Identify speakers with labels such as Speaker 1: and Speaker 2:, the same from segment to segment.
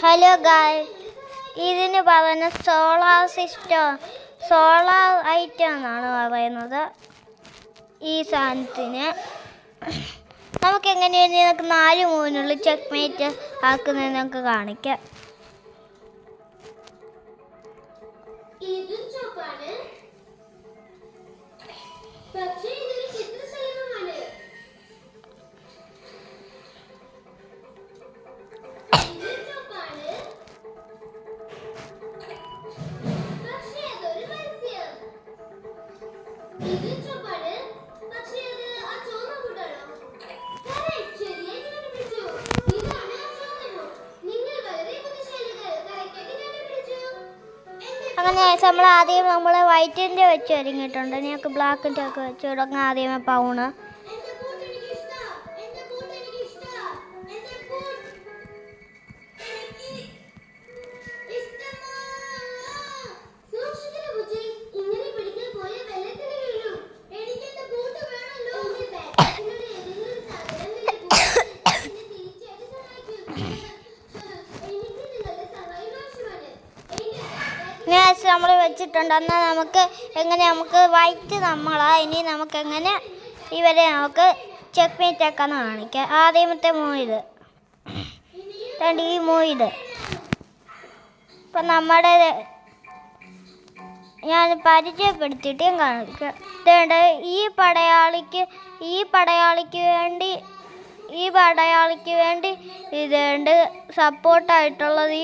Speaker 1: Hello guys, ഇതിന് പറയുന്ന solar item എന്നാണ് പറയുന്നത്. ഈ സാധനത്തിന് നമുക്ക് എങ്ങനെയാണ് നമുക്ക് 4-3 ചെക്ക് ആക്കുന്നത് നമുക്ക് കാണിക്കാം. അങ്ങനെ നമ്മൾ ആദ്യം വൈറ്റിൻ്റെ വെച്ച് ഒരുങ്ങിയിട്ടുണ്ട്. ഞങ്ങൾക്ക് ബ്ലാക്കിൻ്റെ ഒക്കെ വെച്ച് തുടങ്ങാൻ ആദ്യമേ പൗണ്. നമ്മൾ വെച്ചിട്ടുണ്ട്. എന്നാൽ നമുക്ക് വൈറ്റ് ഇനി നമുക്ക് എങ്ങനെ ഇവരെ നമുക്ക് ചെക്ക് മേറ്റ് ആക്കാന്ന് കാണിക്കാം. ആദ്യമത്തെ മൂവ് ഈ മൂവ് ഇപ്പം ഞാൻ പരിചയപ്പെടുത്തിയിട്ട് ഞാൻ കാണിക്കാം. ഇതുണ്ട് ഈ പടയാളിക്ക് വേണ്ടി ഇതുണ്ട് സപ്പോർട്ടായിട്ടുള്ളത്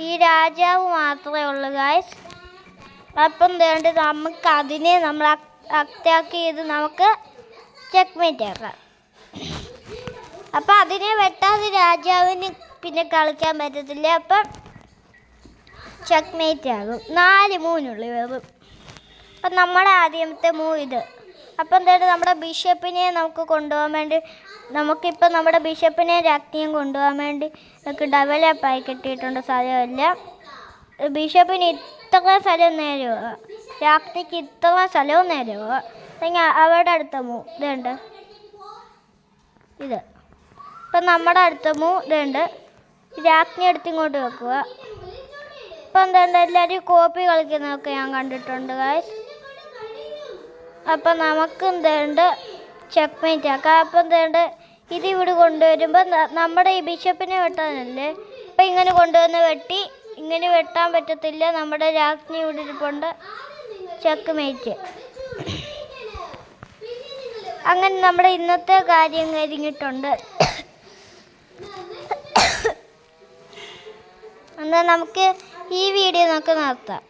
Speaker 1: ഈ രാജാവ് മാത്രമേ ഉള്ളൂ ഗായ്സ്. അപ്പം വേണ്ട നമുക്ക് അതിനെ നമ്മൾ അറ്റാക്ക് ചെയ്ത് നമുക്ക് ചെക്ക് മേറ്റ് ആക്കാം. അപ്പം അതിനെ വെട്ടാതെ രാജാവിന് പിന്നെ കളിക്കാൻ പറ്റത്തില്ല. അപ്പം ചെക്ക് മേറ്റ് ആകും. 4-3 വേറും. അപ്പം നമ്മുടെ ആദ്യമത്തെ മൂവ് അപ്പം എന്തായാലും നമ്മുടെ ബിഷപ്പിനെ നമുക്ക് കൊണ്ടുപോകാൻ വേണ്ടി നമുക്കിപ്പോൾ നമ്മുടെ ബിഷപ്പിനെ രാജ്ഞിയും കൊണ്ടുപോകാൻ വേണ്ടി നമുക്ക് ഡെവലപ്പായി കിട്ടിയിട്ടുണ്ട്. സ്ഥലമില്ല. ബിഷപ്പിന് ഇത്ര സ്ഥലം നേരുക, രാജ്ഞിക്ക് ഇത്ര സ്ഥലവും നേരുക. അവരുടെ അടുത്ത മൂവ് ഇപ്പം നമ്മുടെ അടുത്ത മൂവ് രാജ്ഞി എടുത്ത് ഇങ്ങോട്ട് വെക്കുക. ഇപ്പം എന്താ എല്ലാവരും കോപ്പി കളിക്കുന്നതൊക്കെ ഞാൻ കണ്ടിട്ടുണ്ട് ഗായ്സ്. അപ്പം നമുക്ക് ചെക്ക് മേറ്റ് ആക്കാം. അപ്പം ഇതിവിടെ കൊണ്ടുവരുമ്പോൾ നമ്മുടെ ഈ ബിഷപ്പിനെ വെട്ടാനല്ലേ. അപ്പം ഇങ്ങനെ കൊണ്ടുവന്ന് വെട്ടി ഇങ്ങനെ വെട്ടാൻ പറ്റത്തില്ല. നമ്മുടെ രാജ്ഞി ഇവിടെ ഇരിപ്പുണ്ട്. Check mate. അങ്ങനെ നമ്മുടെ ഇന്നത്തെ കാര്യം കഴിഞ്ഞിട്ടുണ്ട്. എന്നാൽ നമുക്ക് ഈ വീഡിയോ നമുക്ക് നിർത്താം.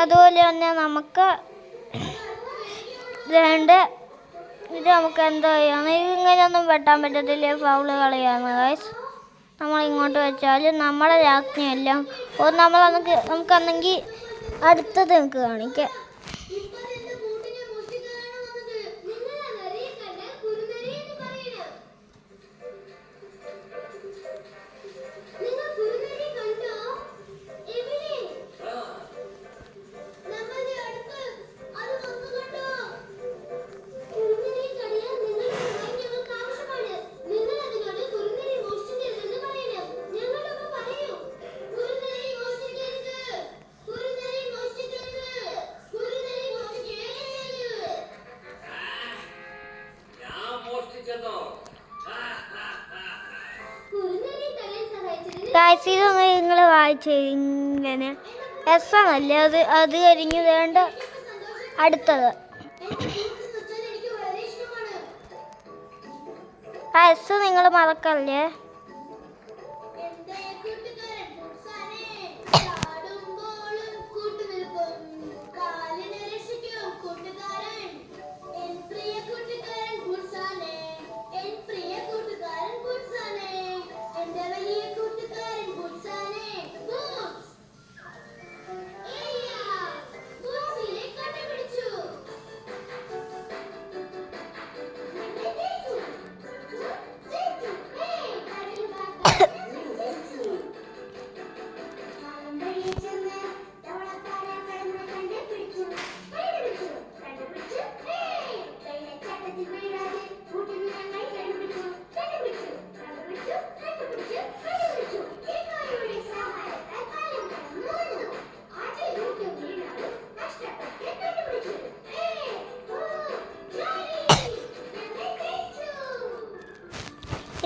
Speaker 1: അതുപോലെ തന്നെ നമുക്ക് ഇത് നമുക്ക് എന്താ ചെയ്യണം, ഇതിങ്ങനെയൊന്നും വെട്ടാൻ പറ്റത്തില്ല. ഫൗള് കളിയാണ് ഗൈസ്. നമ്മൾ ഇങ്ങോട്ട് വെച്ചാൽ നമ്മുടെ രാജ്ഞിയെല്ലാം നമുക്കന്നെങ്കിൽ അടുത്തത് നമുക്ക് കാണിക്കാം. ഇതൊന്ന് നിങ്ങൾ വായിച്ച് ഇങ്ങനെ രസമല്ലേ. അത് കഴിഞ്ഞ് വേണ്ട അടുത്തത് നിങ്ങൾ മറക്കല്ലേ.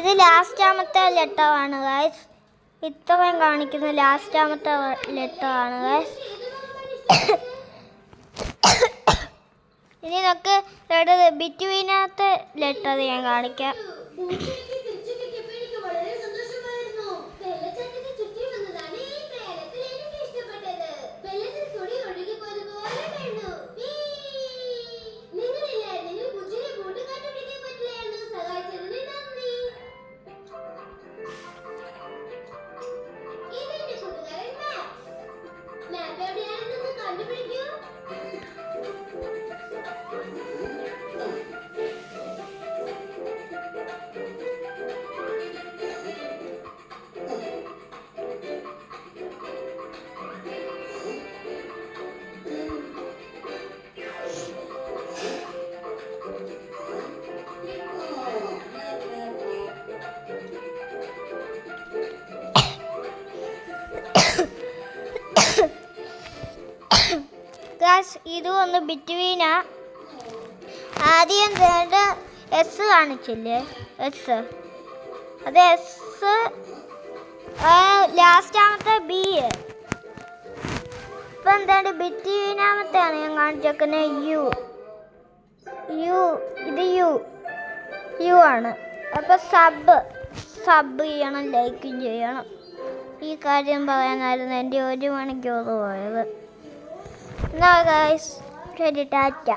Speaker 1: ഇത് ലാസ്റ്റാമത്തെ ലെറ്ററാണ് ഗൈസ്. ഇത്രയും കാണിക്കുന്ന ലാസ്റ്റാമത്തെ ലെറ്ററാണ് ഗൈസ്. ഇനി നമുക്ക് ബിറ്റ്വീനകത്തെ ലെറ്റർ ഞാൻ കാണിക്കാം. ഇതും ഒന്ന് ബിറ്റ്വീനാ. ആദ്യം എസ് കാണിച്ചില്ലേ, എസ്, അത് എസ്. ലാസ്റ്റാമത്തെ ബി. ഇപ്പം എന്താണ് ബിറ്റ്വീനാമത്തെയാണ് ഞാൻ കാണിച്ചേക്കുന്നത്. യു ഇത് യു ആണ്. അപ്പം സബ് ചെയ്യണം, ലൈക്കും ചെയ്യണം. ഈ കാര്യം പറയാനായിരുന്നു എൻ്റെ 1 മണിക്കൂർ പോയത്. എന്നാ ഗൈസ്, ശരി, ടാറ്റ.